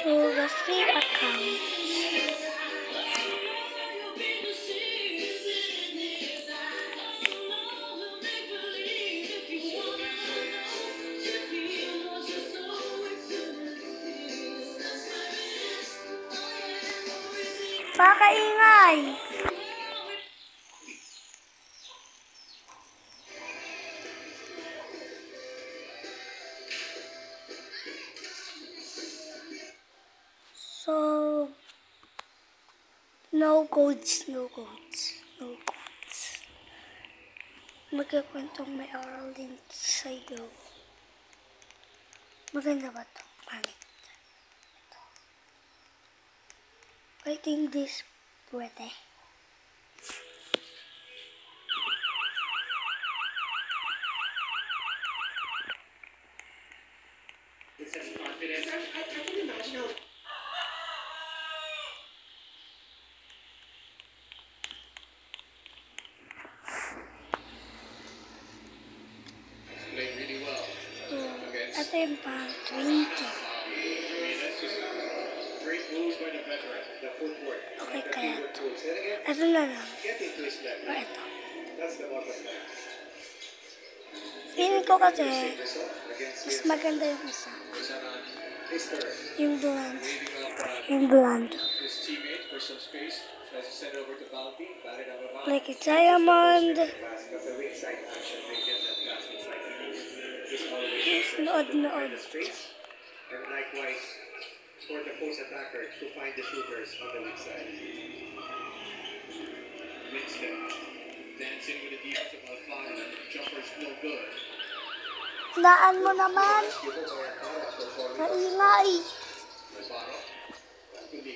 to the free account. Pakaingay! So, no codes. Magkakwentong may oral din sa'yo. Maganda ba ito? Pangit. I think this pwede. With such confidence, I can imagine how. Played really well. Ito yung pang 20. Great moves by the veteran. The footwork. Okay, kaya ito. Ito na lang. O ito. That's the bottom line. Feeling ko kasi, mas maganda yung isa. Yung bland. His teammate for some space tries to send over to Balti. Batted out of bounds. Like a diamond. Nood. And likewise for the post attacker to find the shooters on the weak side. Winston dancing with the defense of Alfaro. Jumper's no good. Naan mo naman. Kaingay. Alfaro. Kundi.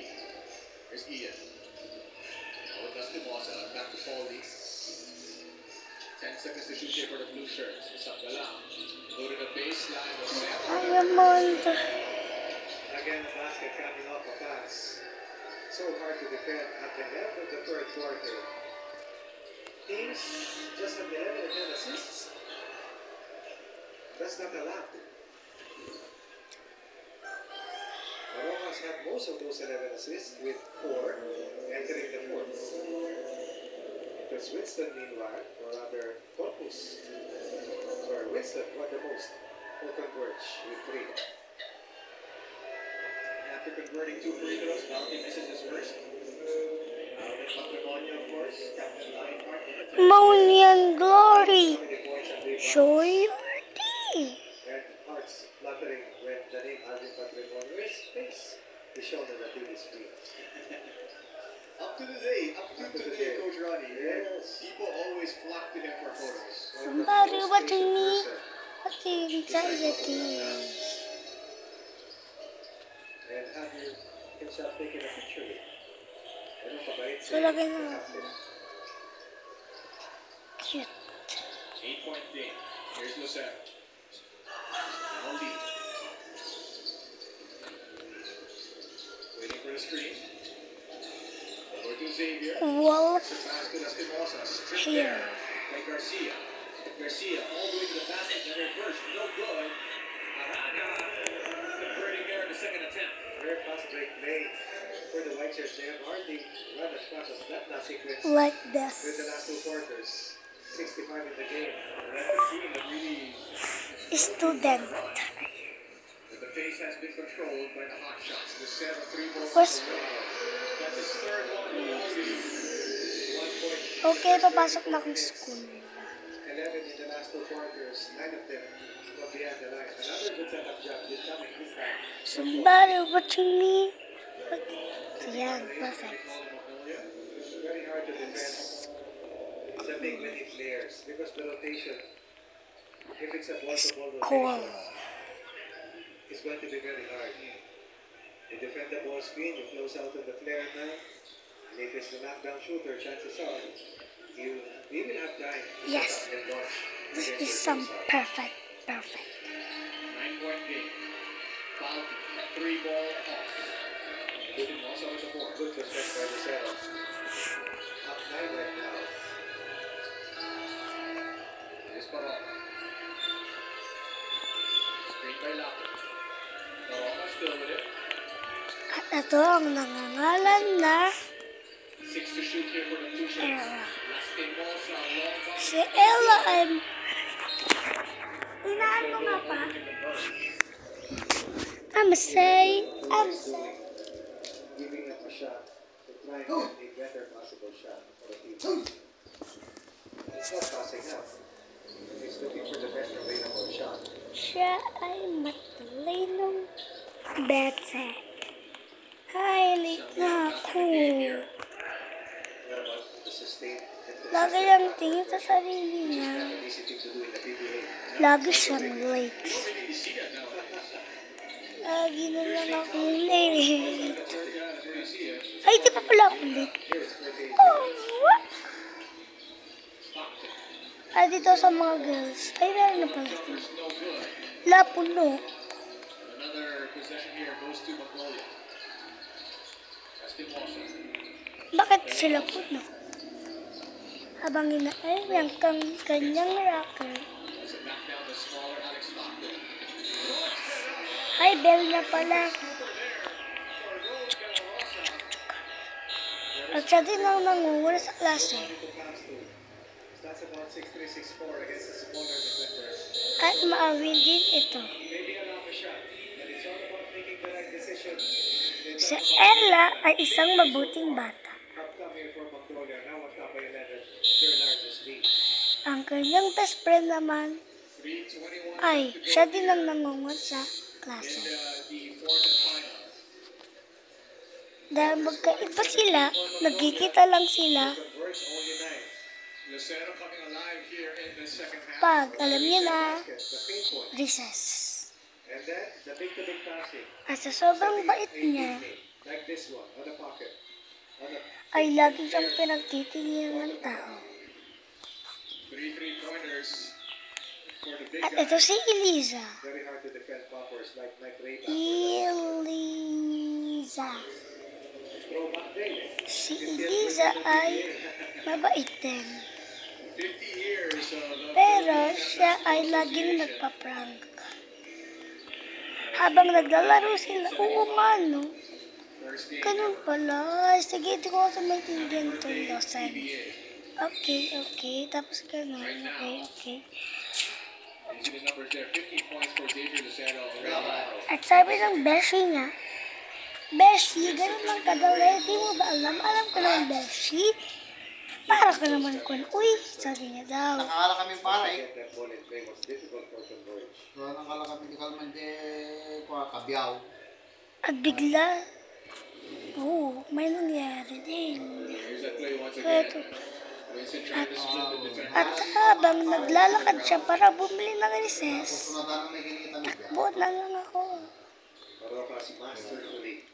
There's Ian. Now it does to Mosa. Back to Foley. 10 seconds to shoot here for the blue shirts. Sakala. Go to the baseline. Diamond. Again, the basket coming off a pass. So hard to defend at the end of the third quarter. Teams just have 11 and 10 assists. That's not a lot. Marojas had most of those 11 assists with 4 entering the fourth. It was Winston meanwhile, or rather Corpus. Sorry, Winston got the most. Will converge with 3. After converting 2 free throws, Valdi misses his first. Patrimonio, of course, Captain Lionheart. Monian Glory. Show your tea. And hearts fluttering when the name Alvin Patrimonio is face is shown on the TV screen. Up to today, Coach Ronnie. Yes. People always flock to him for photos. Somebody watching me. Watching anxiety. And have you himself taken a picture with? So, lagay na ako. Cute. 8-point game. Here's Lucero. Now lead. Waiting for the screen. Over to Xavier. Wolf. Basket as Timosa. Stripped Here. there by Garcia. Garcia all the way to the basket and reverse. No good. Arana. Converting there in the second attempt. Very fast break play for the White Shirts. They have hardly run as fast as that last sequence. Like With the last this. 2 quarters. 65 in the game. That's the team that really Student. the pace has been controlled by the hot shots. The 7-3 balls. First, That's his third one. 1 point. okay, papasok na akong school. 11 in the last 2 quarters. 9 of them from behind the line. Another good setup job this coming this time. Somebody watching me. Yan, perfect. It's very hard to defend the big many players because the rotation, if it's a ball-to-ball Cool. rotation, it's going to be very hard. You defend the ball screen, you close out on the flare now, and if it's the knockdown shooter, chances are you will have time to Yes. set up and launch. This against is your some closeout. perfect. 9-point game. Foul, 3 ball off. Good also with the board. Good respect by Lucero. Up 9 right now. Here's Parol. Screen by Lapo. Parol still with it. Ito ang nangangalan na 6 to shoot here for the Blue Jays. Ella. Last game ball sa long ball. Si Ella ay... Inaano nga pa? I'm say. Giving up a shot to try and get a better possible shot for the team. He's not passing up. He's looking for the best available shot. Siya ay matalinong bete. Hi, late na ako. What about the sustained and Lagi lang tingin sa sarili niya. an easy thing to do in the PBA? Lagi siyang late. You see that now. Lagi na lang akong late. That's where you see it. Ay, di pa pala ako late. Here's where they Oh, what? Stockton. Ah, dito sa mga girls. Ay, meron na pala dito. No good. Lapuno. Another possession here goes to Magnolia. Justin Walsh. Bakit sila puno? Habang inaay ang kanyang rocker. Puts it back down to smaller Alex Stockton. Ay, bell na pala. At siya din ang nangunguna sa klase. That's about 6'3", 6'4" against a smaller defender. At maawin din ito. Maybe a long shot, but it's all about making the right decision. Si Ella ay isang mabuting bata. Upcome here for Magnolia, now on top of 11, their largest lead. Ang kanyang best friend naman 3:21 ay siya din ang nangungun sa in klase. the fourth and final. Dahil magkaiba sila, nagkikita lang sila Converts only 9. Lucero coming alive here in the second half. pag alam niyo na The pain point. recess. And then, the big-to-big passing. At sa sobrang bait niya, Like this one, on the pocket. On the ay lagi siyang pinagtitingin ng tao. 3 3-pointers for the big At guy. ito si Eliza. very hard to defend poppers like Ray. Eliza. Throwback day. Si Eliza ay mabait din. 50 years of Pero siya ay laging nagpa-prank. Habang naglalaro sila, oo nga no. first game Ganun pala. Sige, di ko kasi maintindihan ito, Lawson. Okay. Tapos ganun. Okay. You see the numbers there. 50 points for Xavier Lucero. At sabi ng Beshi niya, Beshi, ganun lang kadali. Di mo ba alam? Alam ko naman, Beshi. Para ka naman kun. Uy, sabi niya daw. Nakakala kami para eh. Get that ball in play was difficult for Converge. So, nakakala kami di Kalman de Kabiyaw. At bigla, may nangyari din. Here's that play once Ito. again. Winston trying to split the defense. At habang naglalakad siya para bumili ng recess, Sunod na may kinikita ni Biyaw. buot na lang ako. Marocas masterfully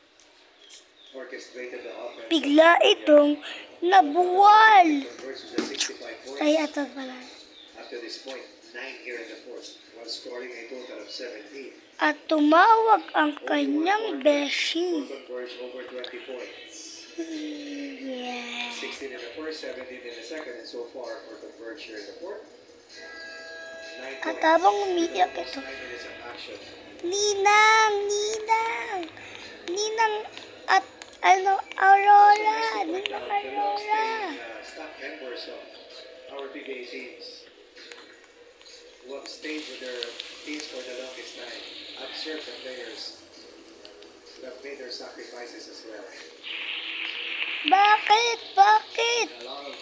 orchestrated the offense. Bigla itong nabuwal. Converge with the 65 points. Ay, ato pala. After this point, 9 here in the fourth, while scoring a total of 17. At tumawag ang kanyang beshi. Converge over 20 points. Yeah. 16 in the first, 17 in the second, and so far for Converge here in the fourth. 9 At points. habang umiiyak ito, 9 minutes of action. Ninang at Aurora. Ninang Aurora. Staff members of our PBA teams who have stayed with their teams for the longest time. I've served the players who have made their sacrifices as well. Bakit? A lot of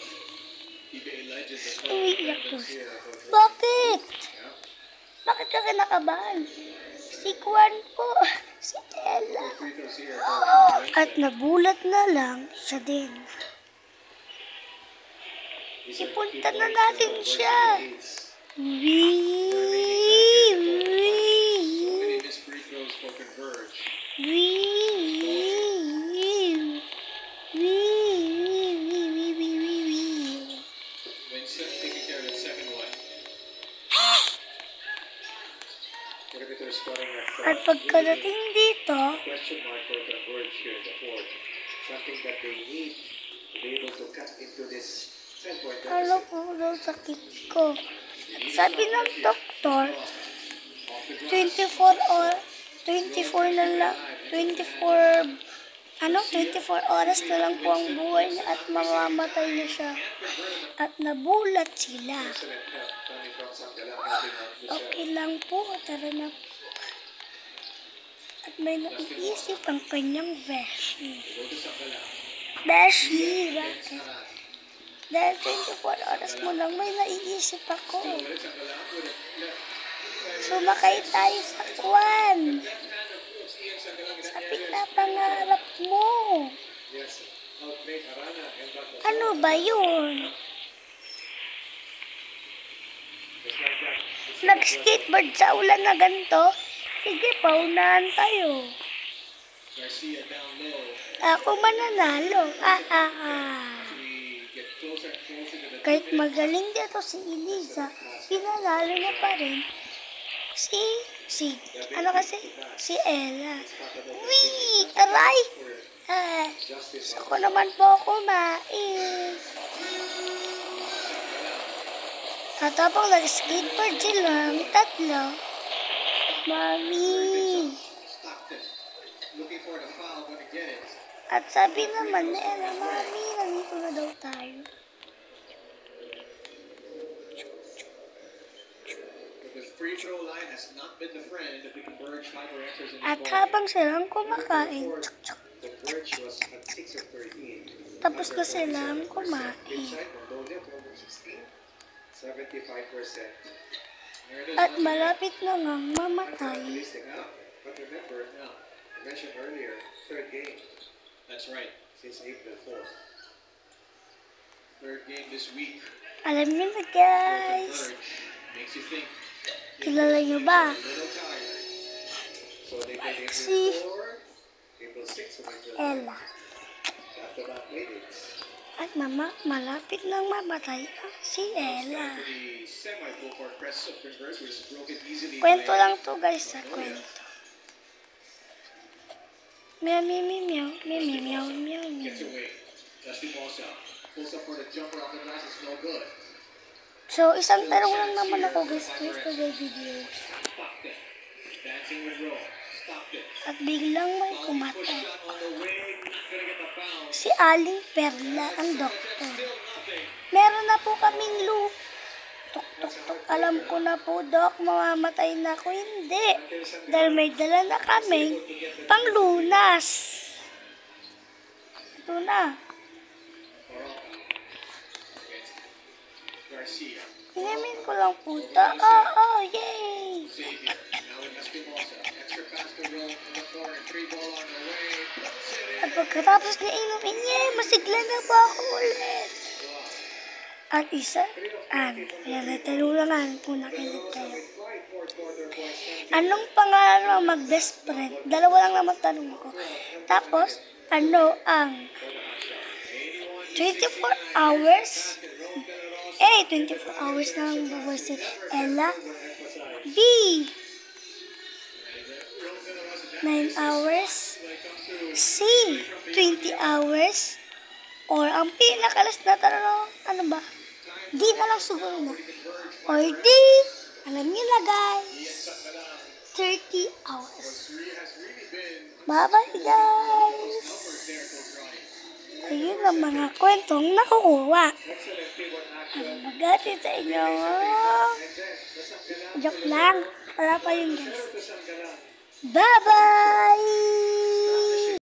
PBA legends as well. Umiiyak ko. Here at Converge. Bakit? Bakit ka kinakabahan? Si Kwan po. Si Ella. Free throws here. At nabulat na lang siya din. These are Ipunta key na points natin for siya. Converge. Many missed free throws for Converge. Winston taking care of the second one. Perimeter scoring At pagkarating dito, question mark for Converge here in the fourth. Something that they need to be able to cut into this 10-point ano deficit. po daw sakit ko. At sabi ng doktor, 24 na lang, 24 24 oras na lang po ang buhay niya at mamamatay na siya. At nabulat sila. Excellent help coming from Sanggalang, helping out Michelle. Okay lang po, tara na. At may naiisip ang kanyang beshi. Go to Sanggalang. Beshi, bakit? Dahil 24 oras mo lang may naiisip ako. Ulit Sanggalang with it. Sumakay tayo sa kwan. Ian Sanggalang in Sa that area. pinapangarap mo. Yes. Outmate Arana and back. Ano ba yun? Just like that. Nag-skateboard sa ulan na ganito? Sige, paunahan tayo. Garcia down low. Ako mananalo. We get closer and closer to the Kahit magaling dito si Eliza, pinalalo niya pa rin si Ella. Wee! Aray! justice. Ako naman po kumain. At habang nag-skateboard silang tatlo, Mami. Stockton looking for the foul, gonna get it. At sabi naman ni Ella, Mami, nandito na daw tayo. But the free throw line has not been the friend of the Converge Hyperxers in At this ball. habang silang kumakain, The Converge was at 6 of 13. tapos na silang kumain. Inside, Mondolia, 12 of 16. 75%. At malapit na ngang mamatay. Listing up. But remember, now, I mentioned earlier, third game. That's right. Since April 4th. Third game this week. Alam niyo na guys, Converge makes you think. kilala niyo ba? A little tired. So they played April Si 4, April 6, and April 9. Ella. Back-to-back playdates. At malapit nang mamatay si Ella. For the semi-full court press of Converge, which is broken easily. Kwento by lang to guys, sa kwento. Meow, meow, meow, meow, meow, meow, meow, meow. Gets away. Dusty Bosa. Pulls up for the jumper off the glass. It's no good. So, isang tanong lang naman ako guys, yesterday videos. Stockton. Dancing with Rowe. Stockton. At biglang may Push kumatay. shot on the way. Gonna get the foul. Si Aling Perla, ang doktor. Still nothing. Meron na po kaming loop. Tuk, tuk, tuk. Alam ko na po, Dok, mamamatay na ako. Hindi. Dahil may dala na kaming panglunas. Ito na. Garcia. Inamin ko lang po ito. Yay! Xavier. Now with Dusty Bosa. Extra pass to Rowe in the corner. 3 ball on the way. Puts it in. At pagkatapos na inumin niya, masigla na po ako ulit. At isa, yan, natanungan kung nakinig kayo. Anong pangalan ng mag-best friend? Dalawa lang naman tanong ko. Tapos, ano ang 24 hours? 24 hours na lang buhay si Ella. B, 9 hours. C, 20 hours. Or ang pinakalas na tanong, ano ba? D na lang siguro na. Or D, alam niyo na guys, 30 hours. Bye-bye guys! Ayun ang mga kwentong nakukuha. Ang magati sa inyo. Joke lang. Wala pa yun guys. Bye-bye!